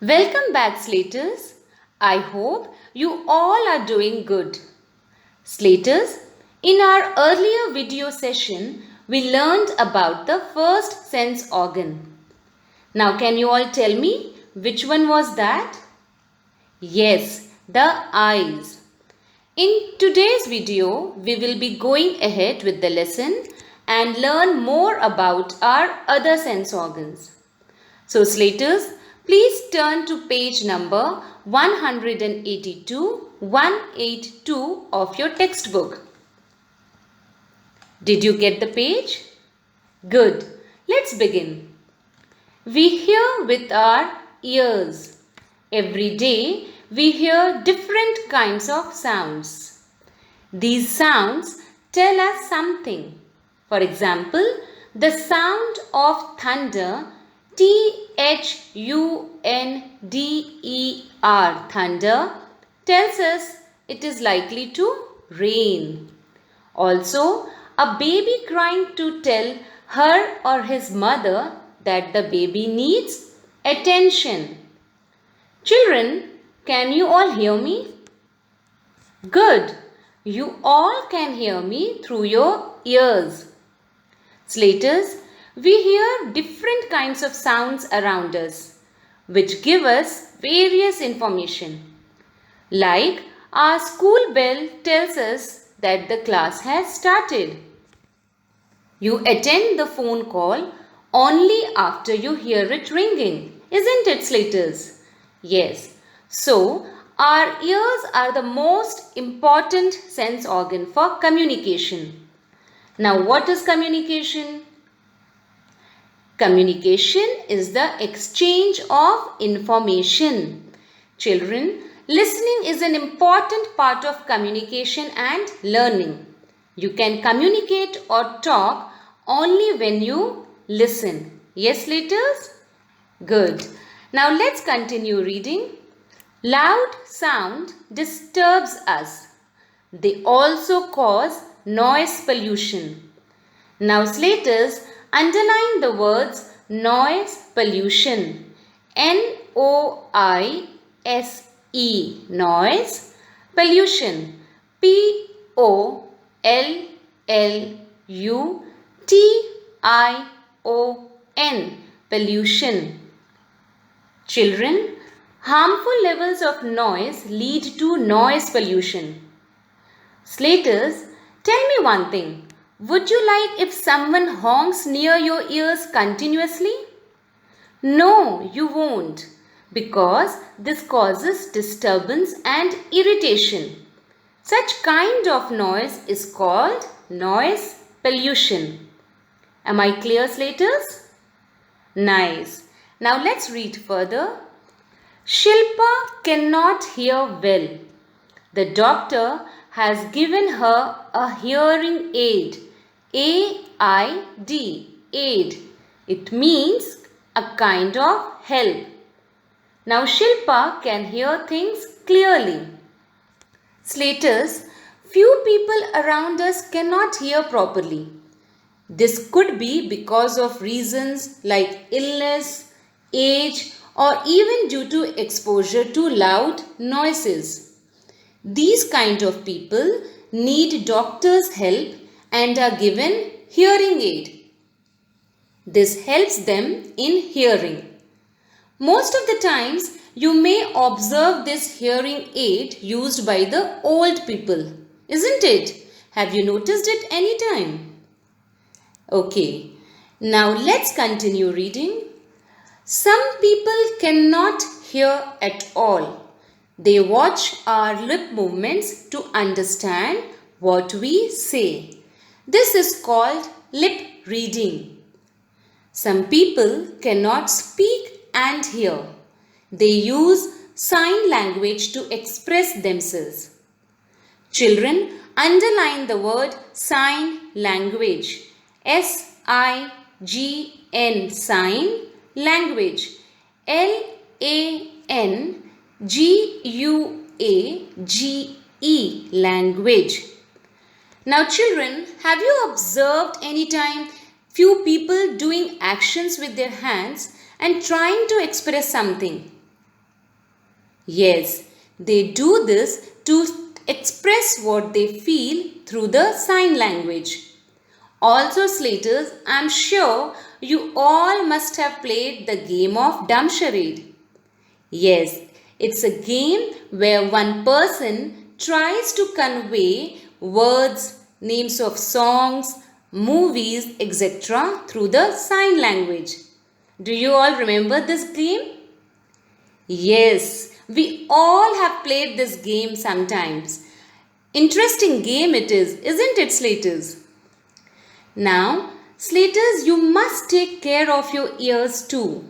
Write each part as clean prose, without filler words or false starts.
Welcome back, Slaters. I hope you all are doing good. Slaters, in our earlier video session, we learned about the first sense organ. Now, can you all tell me which one was that? Yes, the eyes. In today's video, we will be going ahead with the lesson and learn more about our other sense organs. So, Slaters, please turn to page number 182 of your textbook. Did you get the page? Good. Let's begin. We hear with our ears. Every day we hear different kinds of sounds. These sounds tell us something. For example, the sound of thunder, thunder, thunder, tells us it is likely to rain. Also, a baby crying to tell her or his mother that the baby needs attention. Children, can you all hear me? Good. You all can hear me through your ears. Slaters, we hear different kinds of sounds around us, which give us various information. Like our school bell tells us that the class has started. You attend the phone call only after you hear it ringing, isn't it, Slaters? Yes. So, our ears are the most important sense organ for communication. Now, what is communication? Communication is the exchange of information. Children, listening is an important part of communication and learning. You can communicate or talk only when you listen. Yes, Slaters? Good. Now let's continue reading. Loud sound disturbs us. They also cause noise pollution. Now, Slaters, underline the words noise pollution. N-O-I-S-E, noise, pollution, P-O-L-L-U-T-I-O-N, pollution. Children, harmful levels of noise lead to noise pollution. Slaters, tell me one thing. Would you like if someone honks near your ears continuously? No, you won't, because this causes disturbance and irritation. Such kind of noise is called noise pollution. Am I clear, Slaters? Nice. Now let's read further. Shilpa cannot hear well. The doctor has given her a hearing aid. A-I-D, aid. It means a kind of help. Now Shilpa can hear things clearly. Slaters, few people around us cannot hear properly. This could be because of reasons like illness, age, or even due to exposure to loud noises. These kind of people need doctor's help and are given hearing aid. This helps them in hearing. Most of the times, you may observe this hearing aid used by the old people, isn't it? Have you noticed it any time? Okay, now let's continue reading. Some people cannot hear at all. They watch our lip movements to understand what we say. This is called lip reading. Some people cannot speak and hear. They use sign language to express themselves. Children, underline the word sign language. S-I-G-N, sign language. L-A-N-G-U-A-G-E, language. Now children, have you observed any time few people doing actions with their hands and trying to express something? Yes, they do this to express what they feel through the sign language. Also, Slaters, I'm sure you all must have played the game of Dumb Charade. Yes, it's a game where one person tries to convey words, names of songs, movies, etc. through the sign language. Do you all remember this game? Yes, we all have played this game sometimes. Interesting game it is, isn't it, Slaters? Now, Slaters, you must take care of your ears too.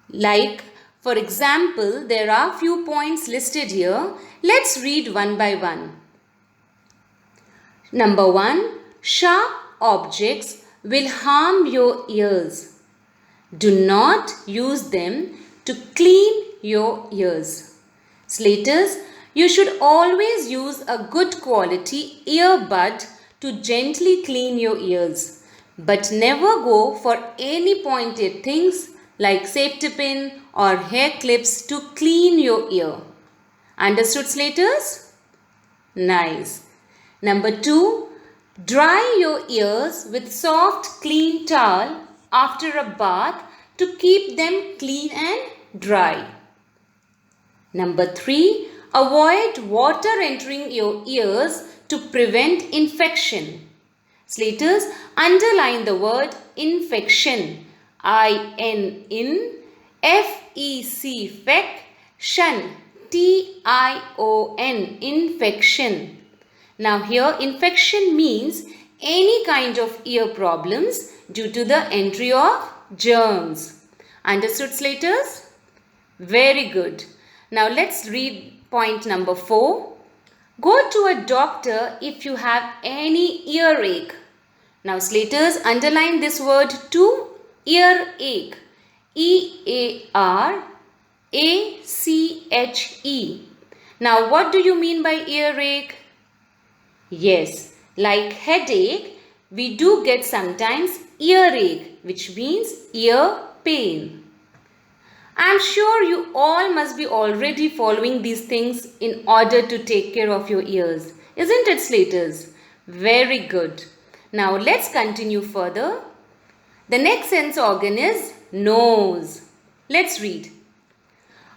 Like, for example, there are few points listed here. Let's read one by one. Number 1. Sharp objects will harm your ears. Do not use them to clean your ears. Slaters, you should always use a good quality earbud to gently clean your ears. But never go for any pointed things like safety pin or hair clips to clean your ear. Understood, Slaters? Nice. Number 2. Dry your ears with soft clean towel after a bath to keep them clean and dry. Number 3. Avoid water entering your ears to prevent infection. Slaters, underline the word infection. I-N-F-E-C, T-I-O-N, infection. Now here infection means any kind of ear problems due to the entry of germs. Understood, Slaters? Very good. Now let's read point number 4. Go to a doctor if you have any earache. Now Slaters, underline this word too, earache. E-A-R-A-C-H-E. Now what do you mean by earache? Yes, like headache, we do get sometimes earache, which means ear pain. I'm sure you all must be already following these things in order to take care of your ears. Isn't it, Slaters? Very good. Now let's continue further. The next sense organ is nose. Let's read.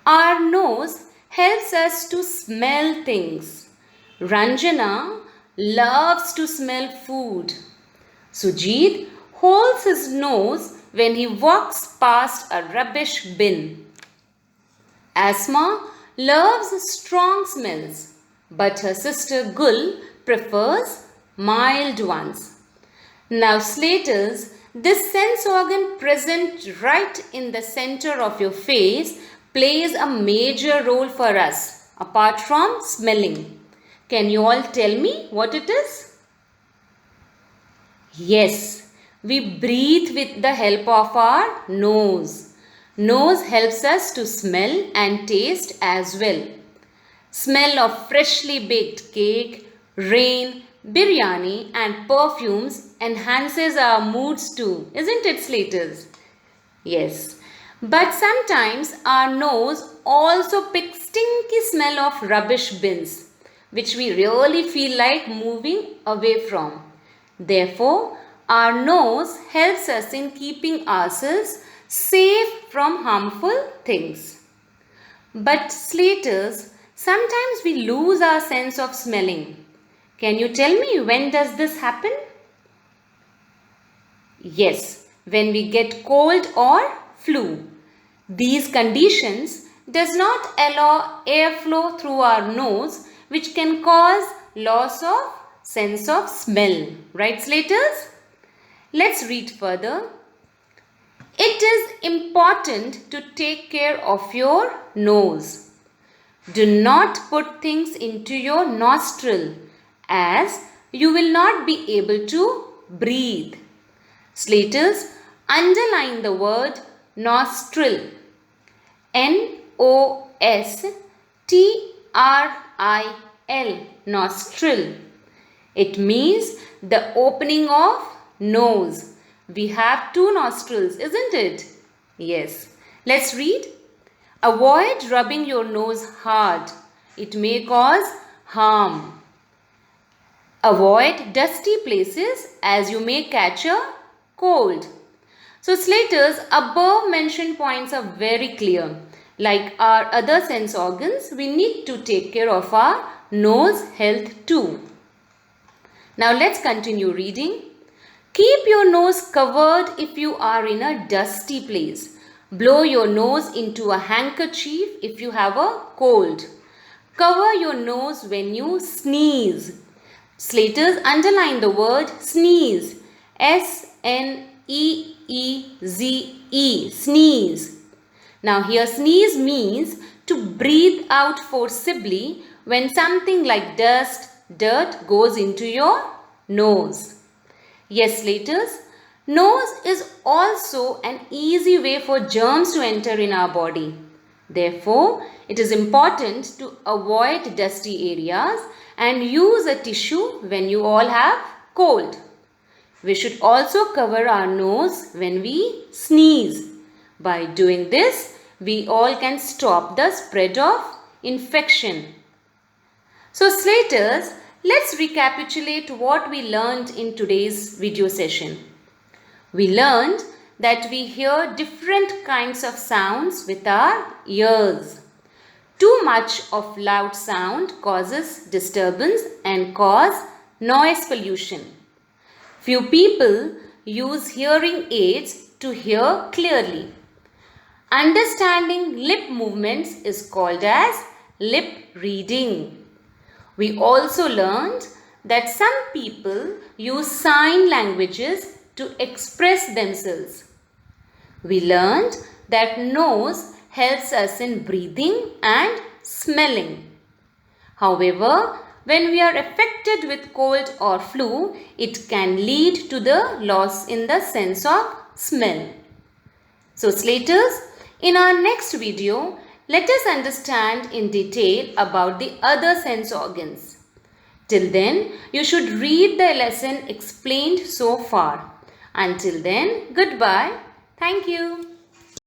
Our nose helps us to smell things. Ranjana loves to smell food. Sujit holds his nose when he walks past a rubbish bin. Asma loves strong smells, but her sister Gul prefers mild ones. Now, Slaters, this sense organ present right in the center of your face plays a major role for us, apart from smelling. Can you all tell me what it is? Yes, we breathe with the help of our nose. Nose helps us to smell and taste as well. Smell of freshly baked cake, rain, biryani and perfumes enhances our moods too, isn't it, Slaters? Yes. But sometimes our nose also picks stinky smell of rubbish bins, which we really feel like moving away from. Therefore, our nose helps us in keeping ourselves safe from harmful things. But Slaters, sometimes we lose our sense of smelling. Can you tell me when does this happen? Yes, when we get cold or flu. These conditions does not allow airflow through our nose, which can cause loss of sense of smell. Right, Slaters? Let's read further. It is important to take care of your nose. Do not put things into your nostril, as you will not be able to breathe. Slaters, underline the word nostril. N-O-S-T-R-I-L, nostril. It means the opening of nose. We have two nostrils, isn't it? Yes. Let's read. Avoid rubbing your nose hard. It may cause harm. Avoid dusty places as you may catch a cold. So Slaters, above mentioned points are very clear. Like our other sense organs, we need to take care of our nose health too. Now let's continue reading. Keep your nose covered if you are in a dusty place. Blow your nose into a handkerchief if you have a cold. Cover your nose when you sneeze. Slaters, underline the word sneeze. S-N-E-E-Z-E. Sneeze. Now here sneeze means to breathe out forcibly when something like dust, dirt goes into your nose. Yes, Slaters, nose is also an easy way for germs to enter in our body. Therefore, it is important to avoid dusty areas and use a tissue when you all have cold. We should also cover our nose when we sneeze. By doing this, we all can stop the spread of infection. So Slaters, let's recapitulate what we learned in today's video session. We learned that we hear different kinds of sounds with our ears. Too much of loud sound causes disturbance and cause noise pollution. Few people use hearing aids to hear clearly. Understanding lip movements is called as lip reading. We also learned that some people use sign languages to express themselves. We learned that nose helps us in breathing and smelling. However, when we are affected with cold or flu, it can lead to the loss in the sense of smell. So Slaters, in our next video, let us understand in detail about the other sense organs. Till then, you should read the lesson explained so far. Until then, goodbye. Thank you.